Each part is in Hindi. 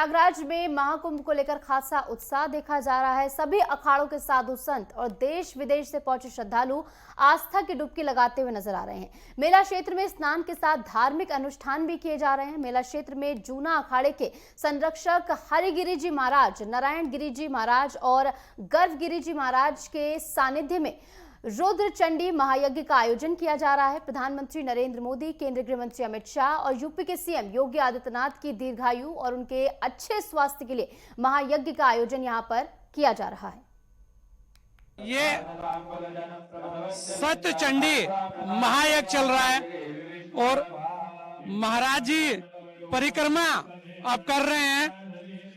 प्रयागराज में महाकुंभ को लेकर खासा उत्साह देखा जा रहा है। सभी अखाड़ों के साधु संत और देश विदेश से पहुंचे श्रद्धालु आस्था की डुबकी लगाते हुए नजर आ रहे हैं। मेला क्षेत्र में स्नान के साथ धार्मिक अनुष्ठान भी किए जा रहे हैं। मेला क्षेत्र में जूना अखाड़े के संरक्षक हरिगिरी जी महाराज, नारायण गिरी जी महाराज और गर्भगिरी जी महाराज के सानिध्य में रुद्र चंडी महायज्ञ का आयोजन किया जा रहा है। प्रधानमंत्री नरेंद्र मोदी, केंद्रीय गृह मंत्री अमित शाह और यूपी के सीएम योगी आदित्यनाथ की दीर्घायु और उनके अच्छे स्वास्थ्य के लिए महायज्ञ का आयोजन यहां पर किया जा रहा है। ये सत्य चंडी महायज्ञ चल रहा है और महाराज जी परिक्रमा अब कर रहे हैं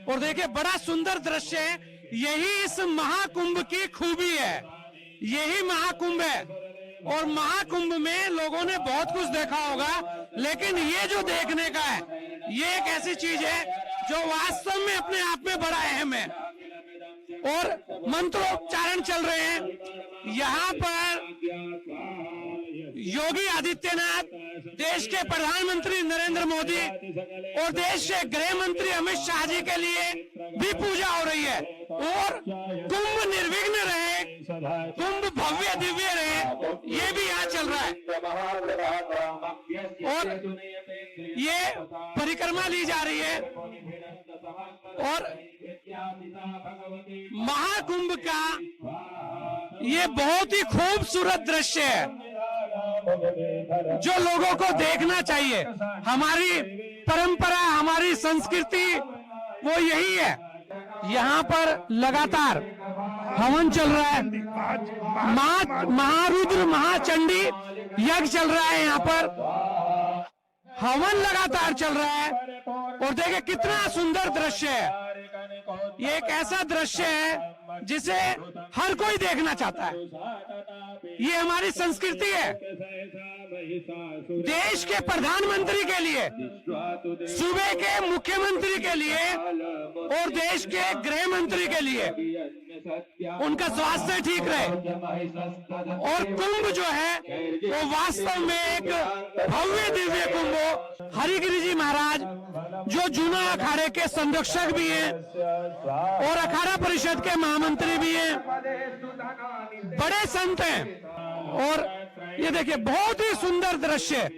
और देखिए बड़ा सुंदर दृश्य है। यही इस महाकुंभ की खूबी है, यही महाकुंभ है। और महाकुंभ में लोगों ने बहुत कुछ देखा होगा, लेकिन ये जो देखने का है, ये एक ऐसी चीज है जो वास्तव में अपने आप में बड़ा अहम है। और मंत्रोच्चारण चल रहे हैं। यहाँ पर योगी आदित्यनाथ, देश के प्रधानमंत्री नरेंद्र मोदी और देश के गृह मंत्री अमित शाह जी के लिए भी पूजा हो रही है। और कुंभ निर्विघ्न रहे, कुंभ भव्य दिव्य रहे, ये भी यहाँ चल रहा है। और ये परिक्रमा ली जा रही है और महाकुंभ का ये बहुत ही खूबसूरत दृश्य है जो लोगों को देखना चाहिए। हमारी परंपरा, हमारी संस्कृति वो यही है। यहाँ पर लगातार हवन चल रहा है, महारुद्र महाचंडी यज्ञ चल रहा है। यहाँ पर हवन लगातार चल रहा है और देखिए कितना सुंदर दृश्य है। ये एक ऐसा दृश्य है जिसे हर कोई देखना चाहता है। ये हमारी संस्कृति है। देश के प्रधानमंत्री के लिए, सूबे के मुख्यमंत्री के लिए और देश के गृह मंत्री के लिए उनका स्वास्थ्य ठीक रहे। और कुंभ जो है वो वास्तव में एक भव्य दिव्य कुंभ हो। हरिगिरी जी महाराज जो जूना अखाड़े के संरक्षक भी हैं और अखाड़ा परिषद के महामंत्री भी हैं, बड़े संत हैं। और ये देखिए बहुत ही सुंदर दृश्य।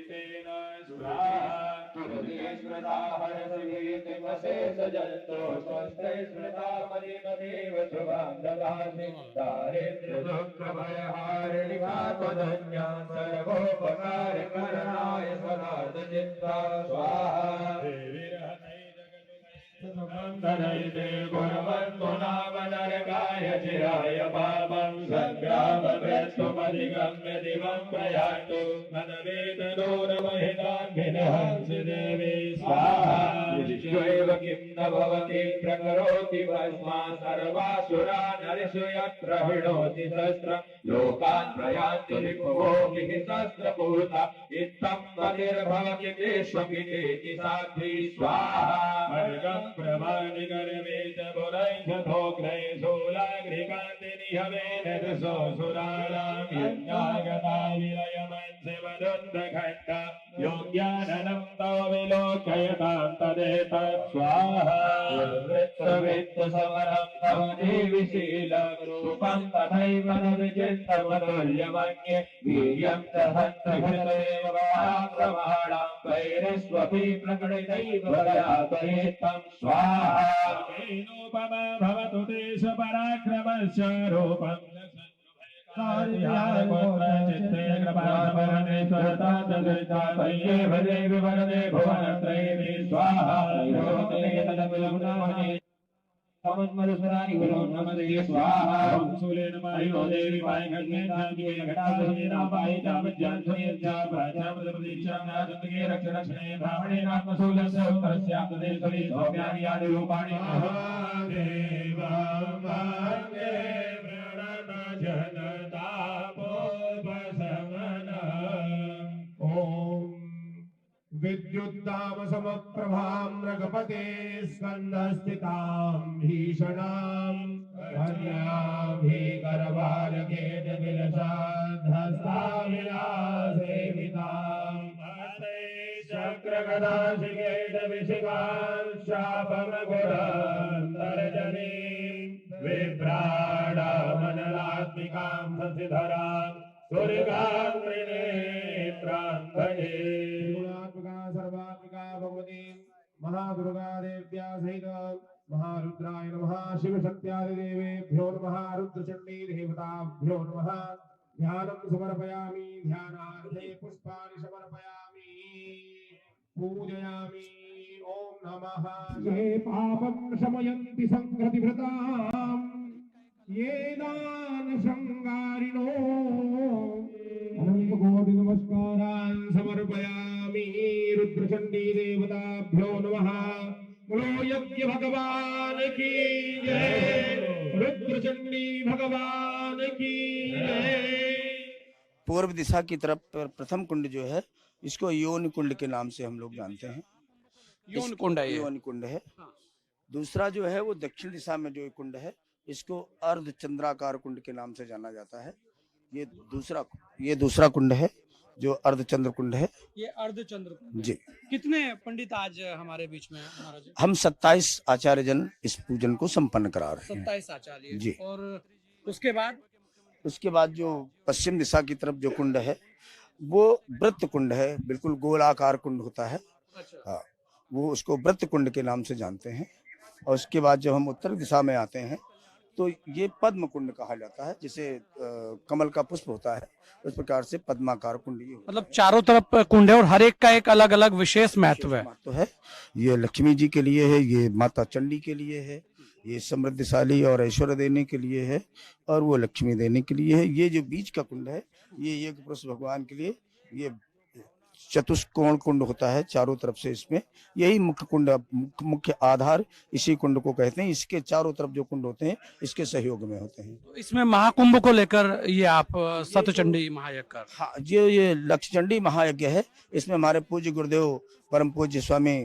गुणवन्तु नाम नरकाय चिराय पापं संग्रामवृत्तमधिगम्य दिवं प्रयान्तु मनवेदनोरमहितान्भिनहंसि देवी स्वाहा। विश्वैव किं न भवति प्रकरोति भस्मा सर्वासुरा नरिषु यत्र हिणोति शस्त्रं लोकान् प्रयान्ति रिपुभोगिः शस्त्रपूता इत्थं मतिर्भवति विश्वमिति साध्वी स्वाहा। प्रभानि गर्वेश बुरैष भोग्रै शूलाग्रिकान्तिनि हवेन दृशो सुराणां यज्ञागता विलयमंसि वदुन्दखण्डा योग्याननं तव विलोकयतां तदेतत् स्वाहा। वृत्तवित्तसमरं तव देवीशीलं रूपं तथैव निर्विचिन्तमतुल्यमन्ये वीर्यं च हन्तघृतमेव महाप्रमाणां वैरस्वपि प्रकटितैव भयापयेत्तं स्वाहा। तेनोपमा भवतु देश पराक्रमस्य रूपं चित्ते कृपाणेश्वरता देवी वरदे भुवनत्रयी स्वाहा। मधुसुरानि गुरो नमते स्वाहा। शूले नमः देवी पाय खड्गे धागे घटासने नापाय जामज्ञान सुनिर्जा प्राचामृत प्रतीक्षा नादंगे रक्षणे ब्राह्मणे नात्मशूलस्य उत्तरस्याप्तदे सरि सौम्यानि आदि रूपाणि महादेवा मार्गे प्रणत जनतापोपशमन। ओम विद्युत्ताम समप्रभां रघपते स्कंदस्थितां भीषणां भर्याभीकरवारकेटविलसाधस्ताविलासेवितां चक्रगदाशिकेटविशिखां शापमगुणान्तर्जनीं विभ्राणामनलात्मिकां शशिधरां दुर्गाग्निनेत्रां भजे। गुणात्मिका सर्वात्मिका भगवती महादुर्गा देव्या सहित महारुद्राय नमः। शिवशक्त्यादिदेवेभ्यो नमः। रुद्रचण्डी देवताभ्यो नमः। ध्यानं समर्पयामि। ध्यानार्थे पुष्पाणि समर्पयामि। पूजयामि। ओम नमः। ये पापं शमयन्ति संघ्रतिभृतां ये दानशृङ्गारिणो अनन्तकोटि नमस्कारान् समर्पयामि। रुद्रचण्डी देवताभ्यो नमः। बोलो यज्ञ भगवान की जय। रुद्रचण्डी भगवान की जय। पूर्व दिशा की तरफ प्रथम कुंड जो है इसको योनि कुंड के नाम से हम लोग जानते हैं। यौन कुंड है ये। योनि कुंड है। दूसरा जो है वो दक्षिण दिशा में जो कुंड है इसको अर्ध चंद्राकार कुंड के नाम से जाना जाता है। ये दूसरा कुंड है जो अर्धचंद्र कुंड है। ये अर्धचंद्र कुंड जी। कितने पंडित आज हमारे बीच में हैं महाराज? हम 27 आचार्य जन इस पूजन को संपन्न करा रहे हैं। 27 आचार्य जी। और उसके बाद जो पश्चिम दिशा की तरफ जो कुंड है वो वृत्त कुंड है। बिल्कुल गोलाकार कुंड होता है। अच्छा। हाँ, वो उसको वृत्त कुंड के नाम से जानते हैं। और उसके बाद जब हम उत्तर दिशा में आते हैं तो ये पद्म कुंड कहा जाता है। जिसे कमल का पुष्प होता है उस प्रकार से पद्माकार कुंड ये मतलब चारों तरफ कुंड है और हर एक का एक अलग अलग विशेष महत्व है। तो है ये लक्ष्मी जी के लिए है, ये माता चंडी के लिए है, ये समृद्धशाली और ऐश्वर्य देने के लिए है और वो लक्ष्मी देने के लिए है। ये जो बीच का कुंड है ये यज्ञ पुरुष भगवान के लिए ये चतुष्कोण कुंड होता है चारों तरफ से। इसमें यही मुख्य कुंड मुख्य आधार इसी कुंड को कहते हैं। इसके चारों तरफ जो कुंड होते हैं इसके सहयोग में होते हैं। तो इसमें महाकुंभ को लेकर ये आप सतचंडी महायज्ञ कर। हाँ, ये लक्षचंडी महायज्ञ है। इसमें हमारे पूज्य गुरुदेव परम पूज्य स्वामी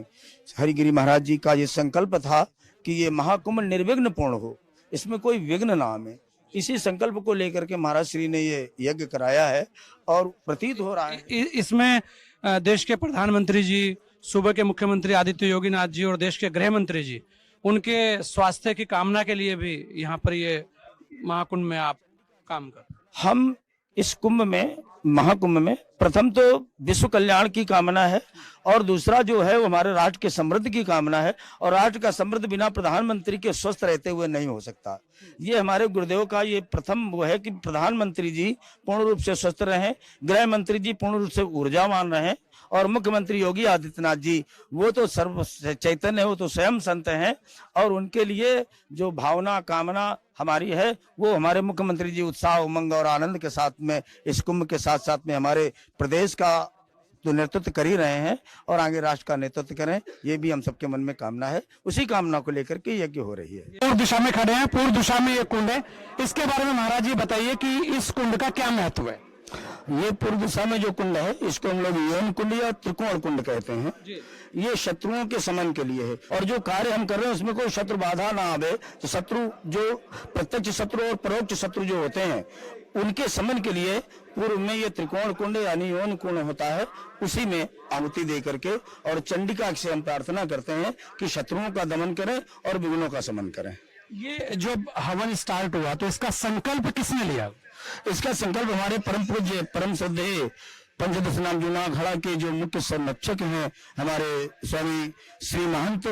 हरिगिरी महाराज जी का ये संकल्प था कि ये महाकुंभ निर्विघ्न पूर्ण हो, इसमें कोई विघ्न ना आए। इसी संकल्प को लेकर के महाराज श्री ने ये यज्ञ कराया है और प्रतीत हो रहा है। इसमें देश के प्रधानमंत्री जी, सूबे के मुख्यमंत्री आदित्य योगी नाथ जी और देश के गृह मंत्री जी उनके स्वास्थ्य की कामना के लिए भी यहाँ पर ये महाकुंभ में आप काम कर। हम इस कुंभ में महाकुंभ में प्रथम तो विश्व कल्याण की कामना है और दूसरा जो है वो हमारे राष्ट्र के समृद्धि की कामना है। और राष्ट्र का समृद्ध बिना प्रधानमंत्री के स्वस्थ रहते हुए नहीं हो सकता। ये हमारे गुरुदेव का ये प्रथम वो है कि प्रधानमंत्री जी पूर्ण रूप से स्वस्थ रहें, गृह मंत्री जी पूर्ण रूप से ऊर्जावान रहें और मुख्यमंत्री योगी आदित्यनाथ जी वो तो सर्व चैतन्य है, वो तो स्वयं संत हैं और उनके लिए जो भावना कामना हमारी है वो हमारे मुख्यमंत्री जी उत्साह उमंग और आनंद के साथ में इस कुंभ के साथ साथ में हमारे प्रदेश का तो नेतृत्व कर ही रहे हैं और आगे राष्ट्र का नेतृत्व करें, ये भी हम सबके मन में कामना है। उसी कामना को लेकर के यज्ञ हो रही है। पूर्व दिशा में खड़े हैं, पूर्व दिशा में ये कुंड है, इसके बारे में महाराज जी बताइए कि इस कुंड का क्या महत्व है। ये पूर्व दिशा में जो कुंड है इसको हम लोग यौन कुंड या त्रिकोण कुंड कहते हैं। ये शत्रुओं के समन के लिए है और जो कार्य हम कर रहे हैं उसमें कोई शत्रु बाधा ना आवे। तो शत्रु जो प्रत्यक्ष शत्रु और परोक्ष शत्रु जो होते हैं उनके समन के लिए पूर्व में ये त्रिकोण कुंड यानी यौन कुंड होता है। उसी में आहुति दे करके और चंडिका से हम प्रार्थना करते हैं कि शत्रुओं का दमन करें और विघ्नों का समन करें। ये जो हवन स्टार्ट हुआ तो इसका संकल्प किसने लिया? इसका संकल्प हमारे परम पूज्य परम श्रद्धेय पंचदश नाम जूनागढ़ के जो मुख्य संरक्षक हैं हमारे स्वामी श्री महंत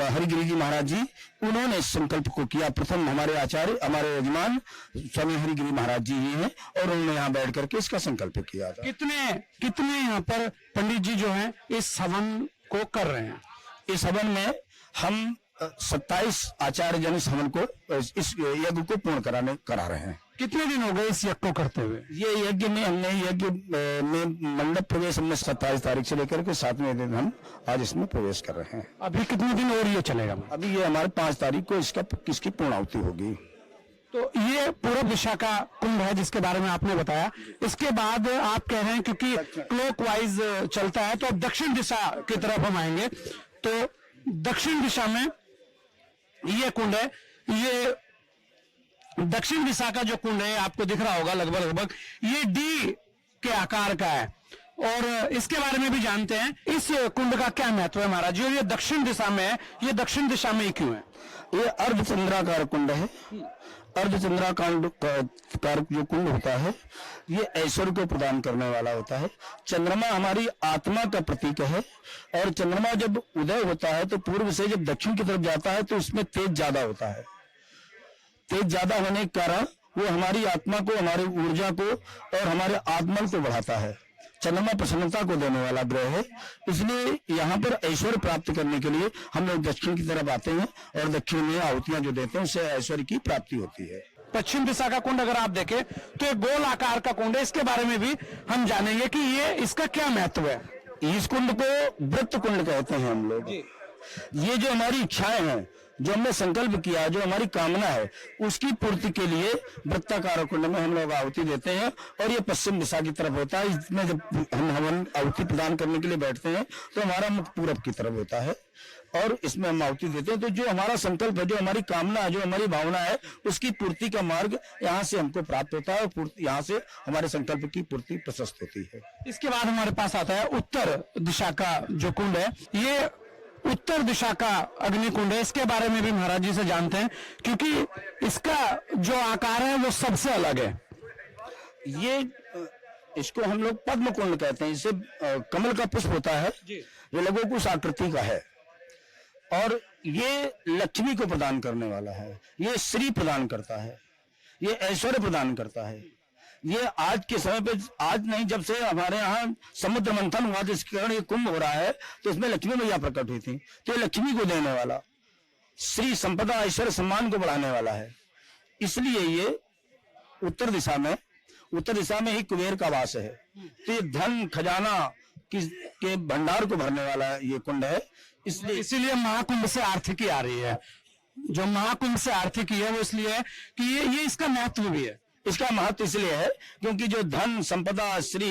हरिगिरी जी महाराज जी, उन्होंने इस संकल्प को किया। प्रथम हमारे आचार्य हमारे यजमान स्वामी हरिगिरी महाराज जी ही हैं और उन्होंने यहाँ बैठ करके इसका संकल्प किया था। कितने यहाँ पर पंडित जी जो हैं इस हवन को कर रहे हैं? इस हवन में हम 27 आचार्य जन इस हवन को इस यज्ञ को पूर्ण करा रहे हैं। कितने दिन हो गए इस यज्ञ को करते हुए? ये यज्ञ में हमने यज्ञ में मंडप प्रवेश हमने 27 तारीख से लेकर के 7वें दिन हम आज इसमें प्रवेश कर रहे हैं। अभी कितने दिन और ये चलेगा? अभी ये हमारे 5 तारीख को इसकी पूर्णाहुति होगी। तो ये पूर्व दिशा का कुंभ है जिसके बारे में आपने बताया। इसके बाद आप कह रहे हैं क्योंकि क्लॉकवाइज चलता है तो अब दक्षिण दिशा की तरफ हम आएंगे। तो दक्षिण दिशा में ये कुंड है। ये दक्षिण दिशा का जो कुंड है आपको दिख रहा होगा लगभग ये डी के आकार का है। और इसके बारे में भी जानते हैं। इस कुंड का क्या महत्व है महाराज जी, और ये दक्षिण दिशा में है, ये दक्षिण दिशा में ही क्यों है? ये अर्धचंद्राकार कुंड है। अर्धचंद्राकार जो कुंड होता है ये ऐश्वर्य को प्रदान करने वाला होता है। चंद्रमा हमारी आत्मा का प्रतीक है और चंद्रमा जब उदय होता है तो पूर्व से जब दक्षिण की तरफ जाता है तो उसमें तेज ज्यादा होता है। तेज ज्यादा होने के कारण वो हमारी आत्मा को, हमारी ऊर्जा को और हमारे आत्मबल को बढ़ाता है। चंद्रमा प्रसन्नता को देने वाला ग्रह है, इसलिए यहाँ पर ऐश्वर्य प्राप्त करने के लिए हम लोग दक्षिण की तरफ आते हैं और दक्षिण में आहुतियां जो देते हैं उससे ऐश्वर्य की प्राप्ति होती है। पश्चिम दिशा का कुंड अगर आप देखें तो एक गोल आकार का कुंड है, इसके बारे में भी हम जानेंगे कि ये इसका क्या महत्व है। इस कुंड को वृत्त कुंड कहते हैं हम लोग। ये जो हमारी इच्छाएं हैं, जो हमने संकल्प किया, जो हमारी कामना है, उसकी पूर्ति के लिए वृत्ताकार कुंड में हम लोग आहुति देते हैं और ये पश्चिम दिशा की तरफ होता है। इसमें जब हम हवन आहुति प्रदान करने के लिए बैठते हैं तो हमारा मुख पूरब की तरफ होता है और इसमें हम आहुति देते हैं। तो जो हमारा संकल्प है, जो हमारी कामना है, जो हमारी भावना है, उसकी पूर्ति का मार्ग यहाँ से हमको प्राप्त होता है और यहाँ से हमारे संकल्प की पूर्ति प्रशस्त होती है। इसके बाद हमारे पास आता है उत्तर दिशा का जो कुंड है। ये उत्तर दिशा का अग्निकुंड है, इसके बारे में भी महाराज जी से जानते हैं क्योंकि इसका जो आकार है वो सबसे अलग है। ये इसको हम लोग पद्म कुंड कहते हैं। इसे कमल का पुष्प होता है, ये लगभग उस आकृति का है और ये लक्ष्मी को प्रदान करने वाला है, ये श्री प्रदान करता है, ये ऐश्वर्य प्रदान करता है। ये आज के समय पे, आज नहीं, जब से हमारे यहाँ समुद्र मंथन हुआ जिसके कारण ये कुंभ हो रहा है तो इसमें लक्ष्मी मैया प्रकट हुई थी। तो ये लक्ष्मी को देने वाला, श्री संपदा ऐश्वर्य सम्मान को बढ़ाने वाला है। इसलिए ये उत्तर दिशा में ही कुबेर का वास है। तो ये धन खजाना के भंडार को भरने वाला ये कुंड है। इसीलिए महाकुंभ से आर्थिकी आ रही है। जो महाकुंभ से आर्थिकी है वो इसलिए है कि ये इसका महत्व भी है। इसका महत्व इसलिए है क्योंकि जो धन संपदा श्री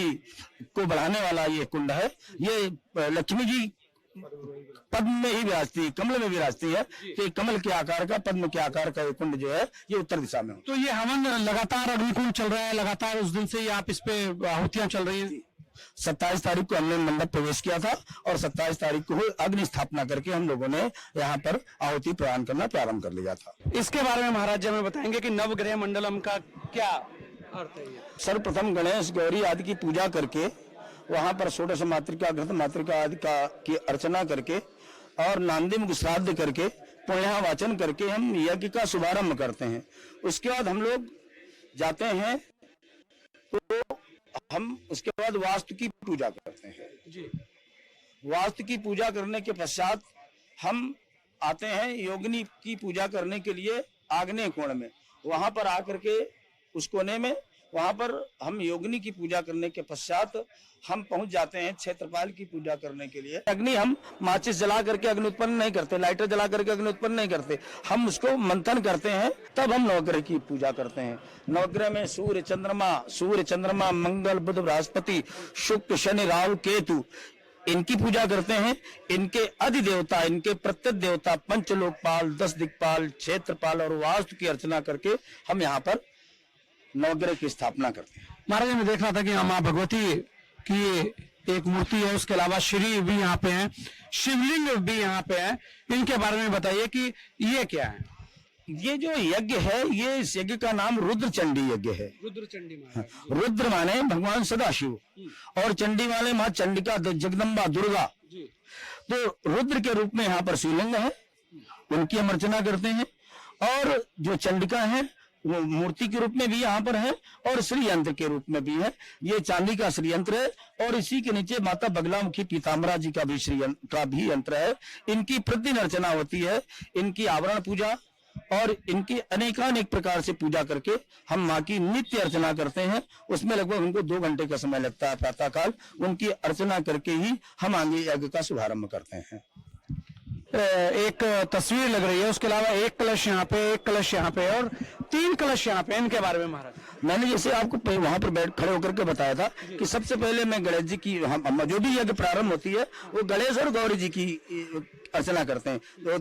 को बढ़ाने वाला ये कुंड है, ये लक्ष्मी जी पद्म में ही विराजती है, कमल में विराजती है। तो कमल के आकार का, पद्म के आकार का ये कुंड जो है ये उत्तर दिशा में। तो ये हवन लगातार अग्निकुंड चल रहा है, लगातार उस दिन से ही आप इस पे आहुतियां चल रही है। 27 तारीख को हमने मंडप प्रवेश किया था और 27 तारीख को अग्नि स्थापना करके हम लोगों ने यहाँ पर आहुति प्रदान करना प्रारंभ कर लिया था। इसके बारे में महाराज जी हमें बताएंगे कि नवग्रह मंडलम का क्या अर्थ है। सर्वप्रथम गणेश गौरी आदि की पूजा करके वहाँ पर षोडश मातृका, घृत मातृका आदि की अर्चना करके और नांदी श्राद्ध करके पुण्य वाचन करके हम यज्ञ का शुभारंभ करते हैं। उसके बाद हम लोग जाते हैं तो हम उसके बाद वास्तु की पूजा करते हैं जी। वास्तु की पूजा करने के पश्चात हम आते हैं योगिनी की पूजा करने के लिए आग्नेय कोण में। वहां पर आकर के उस कोने में वहां पर हम योगिनी की पूजा करने के पश्चात हम पहुंच जाते हैं क्षेत्रपाल की पूजा करने के लिए। अग्नि हम माचिस जला करके अग्नि उत्पन्न नहीं करते, लाइटर जला करके अग्नि उत्पन्न नहीं करते, हम उसको मंथन करते हैं, तब हम नवग्रह की पूजा करते हैं। नवग्रह में सूर्य चंद्रमा मंगल बुध बृहस्पति शुक्र शनि राहु केतु इनकी पूजा करते हैं। इनके अधिदेवता, इनके प्रत्येक देवता, पंचलोकपाल, 10 दिक्पाल, क्षेत्रपाल और वास्तु की अर्चना करके हम यहाँ पर नवग्रह की स्थापना करते हैं। महाराज मैं देख रहा था कि माँ भगवती की एक मूर्ति है, उसके अलावा श्री भी यहाँ पे है, शिवलिंग भी यहाँ पे है। इनके बारे में बताइए कि ये क्या है। ये जो यज्ञ है, ये इस यज्ञ का नाम रुद्र चंडी यज्ञ है। रुद्र चंडी माने, रुद्र माने भगवान सदाशिव और चंडी माने माँ चंडिका जगदम्बा दुर्गा। तो रुद्र के रूप में यहाँ पर शिवलिंग है, उनकी हम अर्चना करते हैं। और जो चंडिका है वो मूर्ति के रूप में भी यहाँ पर है और श्री यंत्र के रूप में भी है। ये चांदी का श्री यंत्र है और इसी के नीचे माता बगलामुखी पीताम्बरा जी का भी यंत्र है। इनकी प्रतिदिन अर्चना होती है, इनकी आवरण पूजा और इनकी अनेकानेक प्रकार से पूजा करके हम माँ की नित्य अर्चना करते हैं। उसमें लगभग हमको 2 घंटे का समय लगता है प्रातः काल। उनकी अर्चना करके ही हम आगे यज्ञ का शुभारंभ करते हैं। एक तस्वीर लग रही है, उसके अलावा एक कलश यहाँ पे, एक कलश यहाँ पे और 3 कलश यहाँ पे, इनके बारे में महाराज मैंने जैसे आपको वहां पर बैठ खड़े होकर के बताया था कि सबसे पहले मैं गणेश जी की जो भी यज्ञ प्रारंभ होती है वो गणेश और गौरी जी की अर्चना करते हैं। तो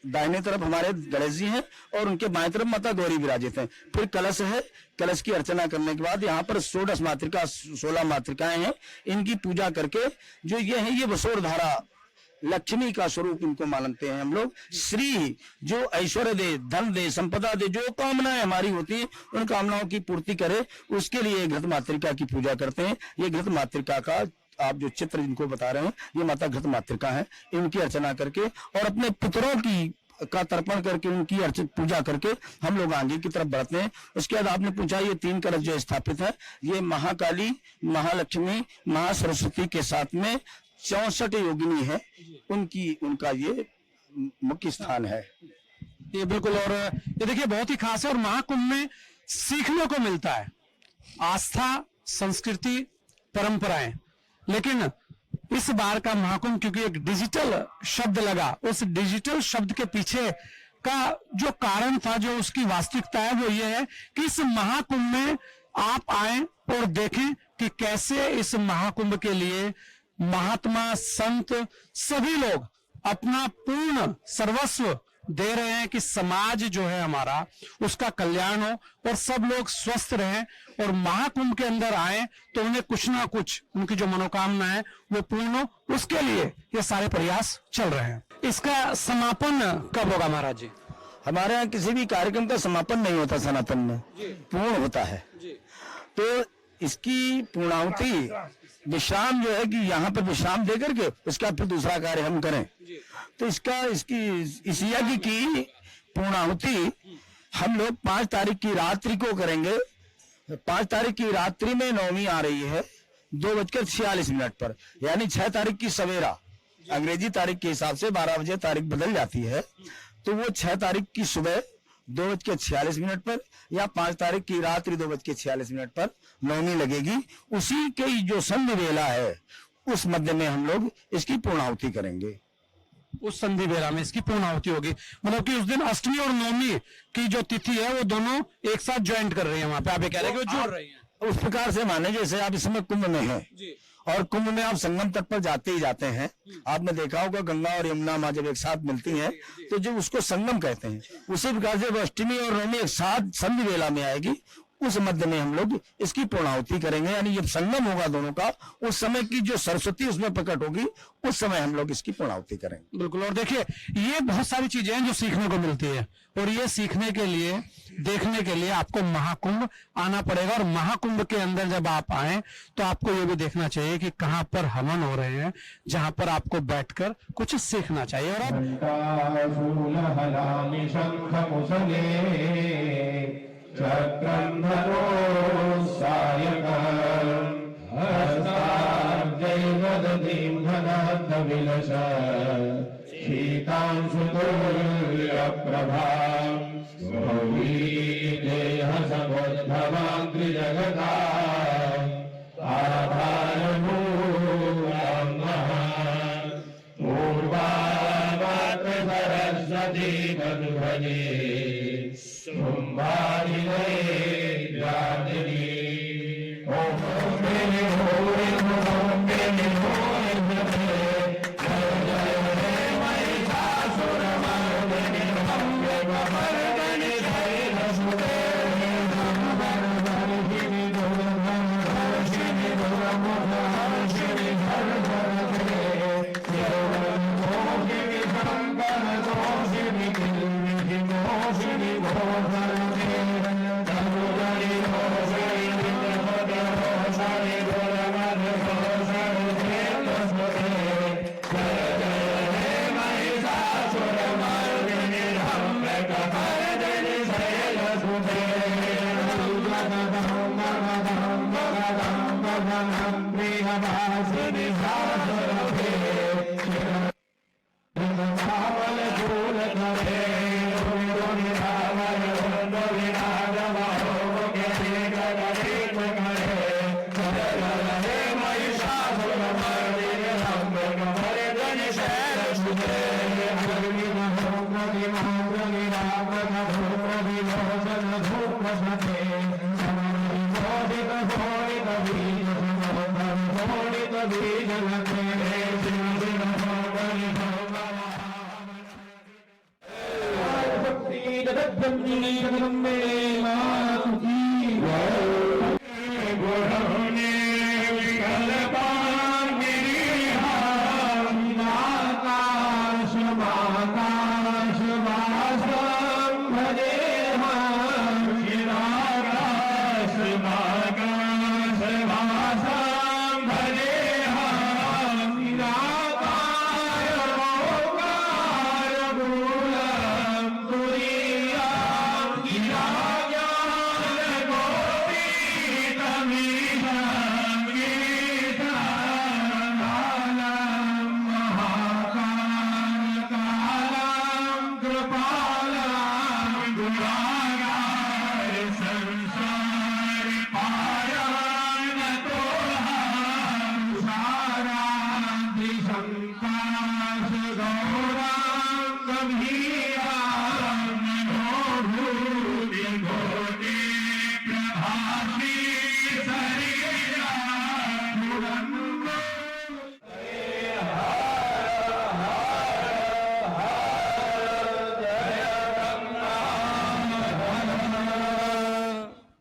दाहिने तरफ हमारे गणेश जी हैं और उनके बाएं तरफ माता गौरी विराजित हैं। फिर कलश है, कलश की अर्चना करने के बाद यहाँ पर 16 मातृकाएं हैं। इनकी पूजा करके जो ये है ये वसुधारा लक्ष्मी का स्वरूप इनको मानते हैं हम लोग। श्री जो ऐश्वर्य दे, धन दे, संपदा दे, जो कामनाएं हमारी होती हैं उन कामनाओं की पूर्ति करे, उसके लिए घृत मातृका की पूजा करते हैं। ये घृत मातृका का आप जो चित्र इनको बता रहे हैं ये माता घृत मातृका है। इनकी अर्चना करके और अपने पितरों की का तर्पण करके उनकी पूजा करके हम लोग आगे की तरफ बढ़ते हैं। उसके बाद आपने पूछा ये 3 कलश जो स्थापित है ये महाकाली, महालक्ष्मी, महासरस्वती के साथ में 64 योगिनी है, उनका ये मुख्य स्थान है। ये बिल्कुल, और ये देखिए बहुत ही खास है और महाकुंभ में सीखने को मिलता है आस्था, संस्कृति, परंपराएं। लेकिन इस बार का महाकुंभ क्योंकि एक डिजिटल शब्द लगा, उस डिजिटल शब्द के पीछे का जो कारण था, जो उसकी वास्तविकता है वो ये है कि इस महाकुंभ में आप आए और देखें कि कैसे इस महाकुंभ के लिए महात्मा, संत, सभी लोग अपना पूर्ण सर्वस्व दे रहे हैं कि समाज जो है हमारा उसका कल्याण हो और सब लोग स्वस्थ रहें। और महाकुंभ के अंदर आए तो उन्हें कुछ ना कुछ उनकी जो मनोकामना है वो पूर्ण हो, उसके लिए ये सारे प्रयास चल रहे हैं। इसका समापन कब होगा महाराज जी? हमारे यहाँ किसी भी कार्यक्रम का समापन नहीं होता, सनातन में पूर्ण होता है। तो इसकी पूर्णाहुति विश्राम जो है कि यहाँ पर विश्राम दे करके उसका फिर दूसरा कार्य हम करें। तो इस यज्ञ की पूर्णाहुति हम लोग 5 तारीख की रात्रि को करेंगे। 5 तारीख की रात्रि में नवमी आ रही है 2:46 पर, यानी 6 तारीख की सवेरा, अंग्रेजी तारीख के हिसाब से 12 बजे तारीख बदल जाती है। तो वो 6 तारीख की सुबह 2:46 पर या 5 तारीख की रात्रि 2:46 पर नवमी लगेगी। उसी के जो संधि वेला है उस मध्य में हम लोग इसकी पूर्णाहुति करेंगे। उस संधि बेला में इसकी पूर्णाहुति होगी, मतलब कि उस दिन अष्टमी और नवमी की जो तिथि है वो दोनों एक साथ ज्वाइंट कर रही है। वहां पे आप ये कह रहे हैं कि वो जुड़ रही हैं। उस प्रकार से माने जैसे आप इस समय कुंभ में हैं और कुंभ में आप संगम तट पर जाते ही जाते हैं। आपने देखा होगा गंगा और यमुना माँ जब एक साथ मिलती हैं तो जो उसको संगम कहते हैं, उसी प्रकार से अष्टमी और नवमी एक साथ संधि वेला में आएगी। उस मध्य में हम लोग इसकी पूर्णाहुति करेंगे, यानी जब संगम होगा दोनों का, उस समय की जो सरस्वती उसमें प्रकट होगी, उस समय हम लोग इसकी पूर्णाहुति करेंगे। बिल्कुल, और देखिए ये बहुत सारी चीजें हैं जो सीखने को मिलती है और ये सीखने के लिए, देखने के लिए आपको महाकुंभ आना पड़ेगा। और महाकुंभ के अंदर जब आप आए तो आपको ये भी देखना चाहिए कि कहाँ पर हवन हो रहे हैं, जहां पर आपको बैठकर कुछ सीखना चाहिए। और चक्रं धरो सायकं हस्ताब्जैव दधीं धनाद्धविलश शीतांशुतुल्यप्रभां गौरी देहसमुद्भवाग्निजगतां आधारभूतं महान् पूर्वावत् सरस्वती मधुभजे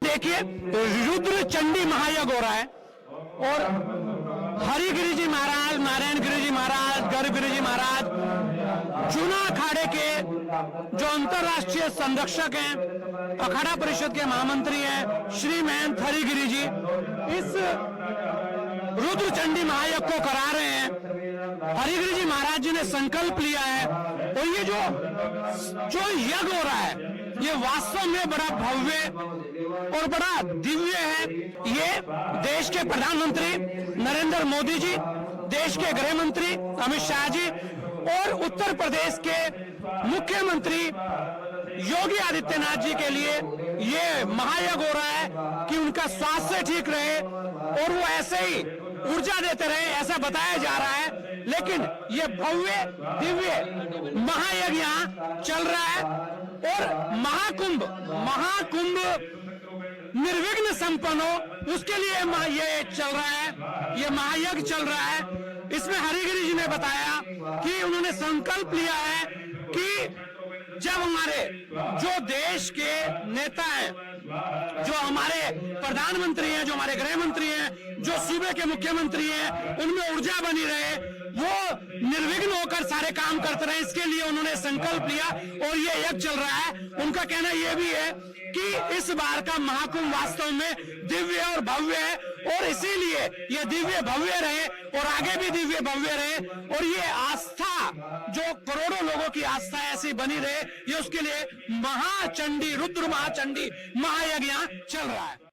देखिए रुद्र चंडी महायज्ञ हो रहा है और हरिगिरी जी महाराज, नारायण गिरी जी महाराज, गर्भ गिरी जी महाराज, चुना अखाड़े के जो अंतरराष्ट्रीय संरक्षक हैं, अखाड़ा परिषद के महामंत्री हैं श्री महंत हरिगिरी जी, इस रुद्र चंडी महायज्ञ को करा रहे हैं। हरिगिरी जी महाराज जी ने संकल्प लिया है और ये जो यज्ञ हो रहा है ये वास्तव में बड़ा भव्य और बड़ा दिव्य है। ये देश के प्रधानमंत्री नरेंद्र मोदी जी, देश के गृह मंत्री अमित शाह जी और उत्तर प्रदेश के मुख्यमंत्री योगी आदित्यनाथ जी के लिए ये महायज्ञ हो रहा है कि उनका स्वास्थ्य ठीक रहे और वो ऐसे ही ऊर्जा देते रहे, ऐसा बताया जा रहा है। लेकिन ये भव्य दिव्य महायज्ञ यहाँ चल रहा है और महाकुंभ निर्विघ्न संपन्न हो उसके लिए ये चल रहा है, ये महायज्ञ चल रहा है। इसमें हरिगिरी जी ने बताया कि उन्होंने संकल्प लिया है कि जब हमारे जो देश के नेता हैं, जो हमारे प्रधानमंत्री हैं, जो हमारे गृह मंत्री हैं, जो सूबे के मुख्यमंत्री हैं, उनमें ऊर्जा बनी रहे, वो निर्विघ्न होकर सारे काम करते रहे, इसके लिए उन्होंने संकल्प लिया और ये यज्ञ चल रहा है। उनका कहना ये भी है कि इस बार का महाकुंभ वास्तव में दिव्य और भव्य है और इसीलिए ये दिव्य भव्य रहे और आगे भी दिव्य भव्य रहे और ये आस्था जो करोड़ों लोगों की आस्था ऐसी बनी रहे, ये उसके लिए महाचंडी रुद्र महाचंडी महायज्ञ चल रहा है।